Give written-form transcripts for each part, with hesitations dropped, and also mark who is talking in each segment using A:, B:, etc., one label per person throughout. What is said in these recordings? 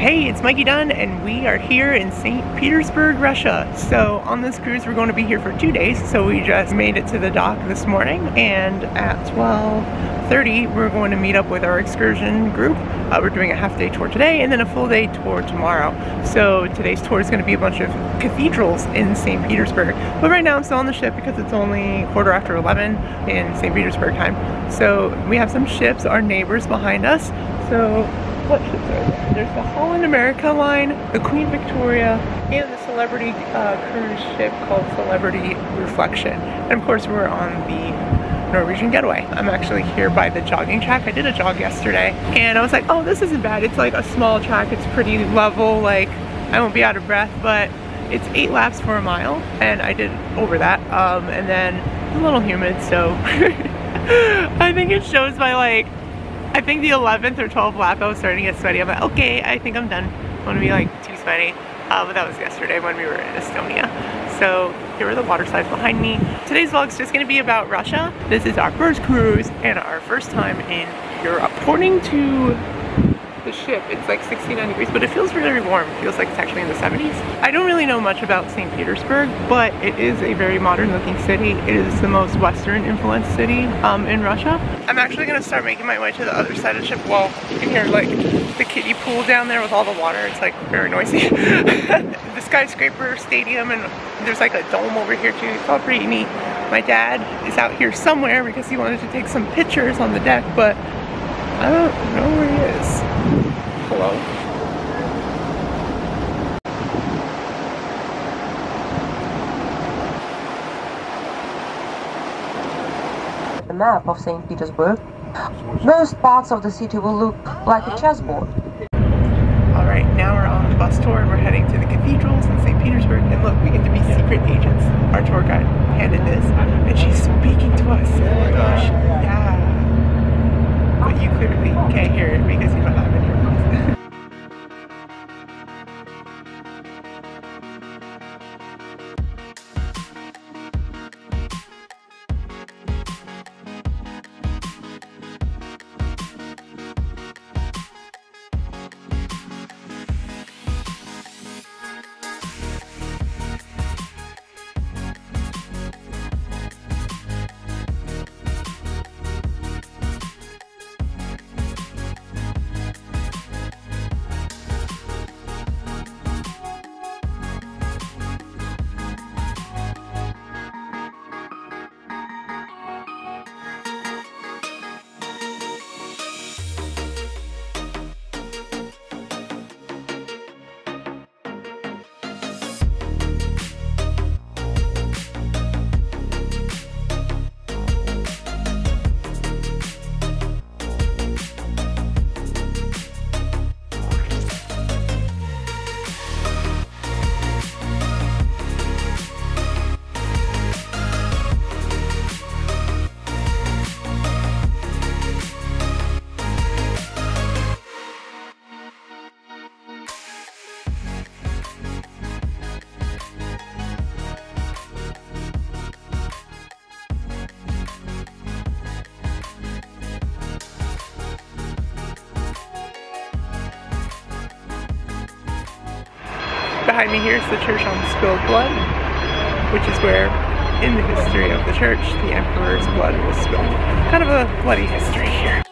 A: Hey, it's Mikey Dunn, and we are here in St. Petersburg, Russia. So on this cruise, we're going to be here for 2 days. So we just made it to the dock this morning, and at 12:30, we're going to meet up with our excursion group. We're doing a half-day tour today, and then a full-day tour tomorrow. So today's tour is going to be a bunch of cathedrals in St. Petersburg. But right now, I'm still on the ship because it's only 11:15 in St. Petersburg time. So we have some ships, our neighbors behind us. So what ships are there? There's the Holland America line, the Queen Victoria, and the celebrity cruise ship called Celebrity Reflection. And of course we're on the Norwegian Getaway. I'm actually here by the jogging track. I did a jog yesterday and I was like, oh, this isn't bad. It's like a small track. It's pretty level. Like, I won't be out of breath, but it's 8 laps for a mile and I did over that. And then it's a little humid, so I think it shows by like, I think the 11th or 12th lap I was starting to get sweaty. I'm like, okay, I think I'm done. I want to be like too sweaty. But that was yesterday when we were in Estonia. So here are the water slides behind me. Today's vlog is just going to be about Russia. This is our first cruise and our first time in Europe. According to the ship, it's like 69 degrees, but it feels really warm. It feels like it's actually in the 70s. I don't really know much about St. Petersburg, but it is a very modern looking city. It is the most Western influenced city in Russia. I'm actually gonna start making my way to the other side of the ship. Well, you can hear like the kiddie pool down there with all the water. It's like very noisy. The skyscraper stadium, and there's like a dome over here too. It's all pretty neat. My dad is out here somewhere because he wanted to take some pictures on the deck, but I don't know where he is. Hello?
B: The map of St. Petersburg, most parts of the city will look like a chessboard.
A: Alright, now we're on the bus tour and we're heading to the cathedrals in St. Petersburg. And look, we get to be secret agents. Our tour guide handed this, and she's speaking to us. Oh my gosh, yeah. But you clearly can't hear it because you don't have it here. Behind me here is the Church on Spilled Blood, which is where, in the history of the church, the emperor's blood was spilled. Kind of a bloody history here.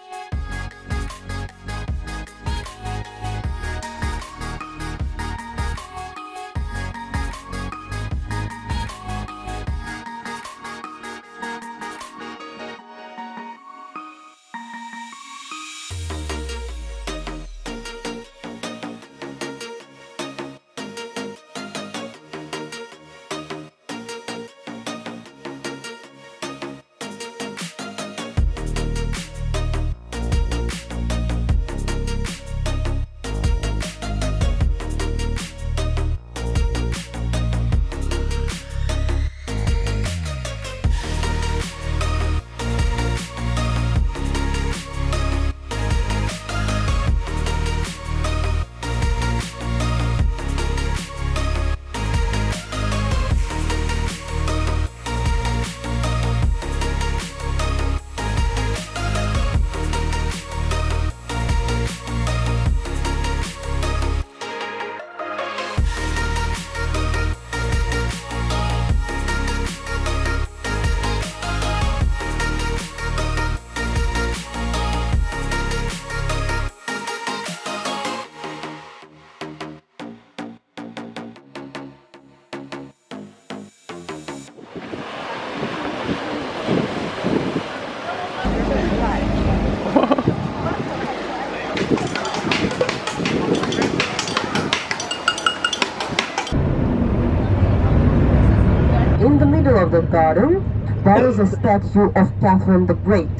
B: middle of the garden, there is a statue of Catherine the Great,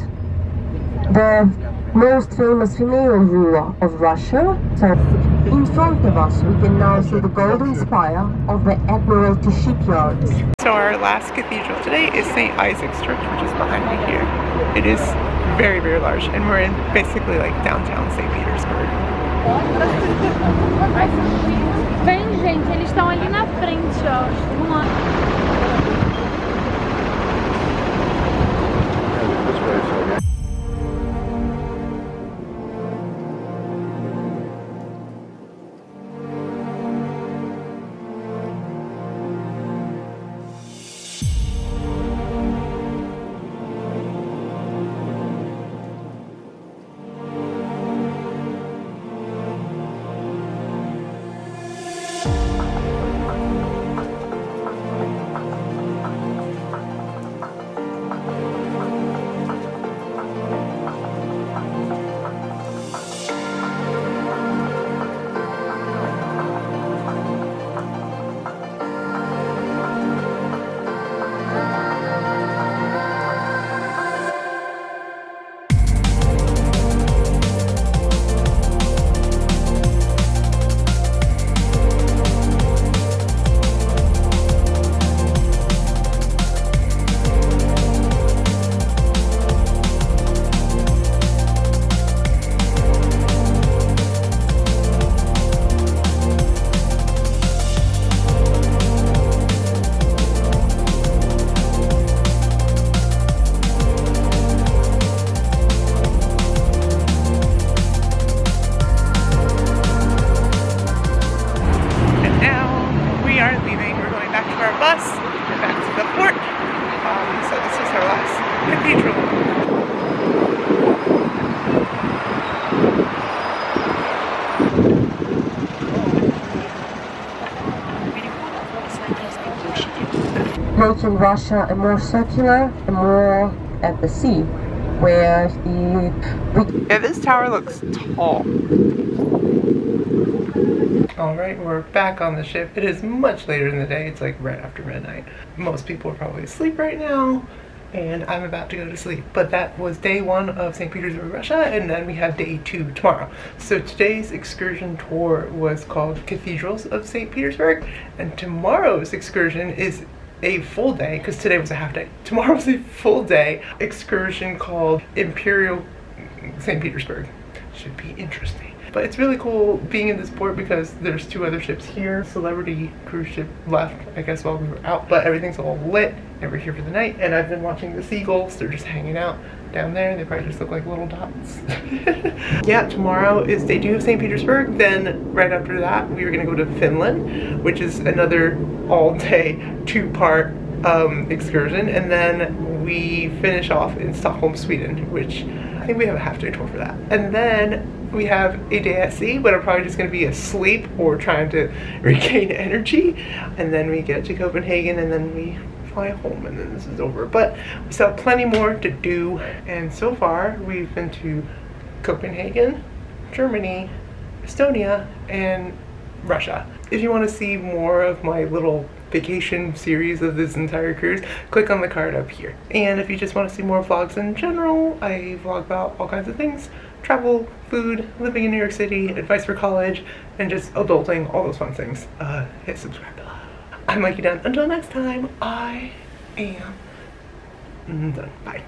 B: the most famous female ruler of Russia. So in front of us we can now see the golden spire of the Admiralty shipyard.
A: So our last cathedral today is St. Isaac's Church, which is behind me here. It is very, very large, and we're in basically like downtown St. Petersburg.
C: Bem, gente, eles estão ali na frente, ó.
B: Making Russia a more circular and more at the sea, where
A: yeah, this tower looks tall. Alright, we're back on the ship. It is much later in the day. It's like right after midnight. Most people are probably asleep right now, and I'm about to go to sleep. But that was day 1 of St. Petersburg, Russia, and then we have day 2 tomorrow. So today's excursion tour was called Cathedrals of St. Petersburg, and tomorrow's excursion is a full day, because today was a half day. Tomorrow's a full day excursion called Imperial St. Petersburg. Should be interesting. But it's really cool being in this port because there's 2 other ships here. Celebrity cruise ship left, I guess, while we were out, but everything's all lit and we're here for the night. And I've been watching the seagulls. They're just hanging out down there. They probably just look like little dots. Yeah, tomorrow is day 2 of St. Petersburg. Then right after that, we are gonna go to Finland, which is another all-day 2-part excursion. And then we finish off in Stockholm, Sweden, which I think we have a half-day tour for that. And then we have a day at sea, but I'm probably just going to be asleep or trying to regain energy. And then we get to Copenhagen, and then we fly home, and then this is over. But we still have plenty more to do. And so far, we've been to Copenhagen, Germany, Estonia, and Russia. If you want to see more of my little vacation series of this entire cruise, click on the card up here. And if you just want to see more vlogs in general, I vlog about all kinds of things: travel, food, living in New York City, advice for college, and just adulting, all those fun things. Hit subscribe below. I'm Mikey Dunn. Until next time, I am done. Bye.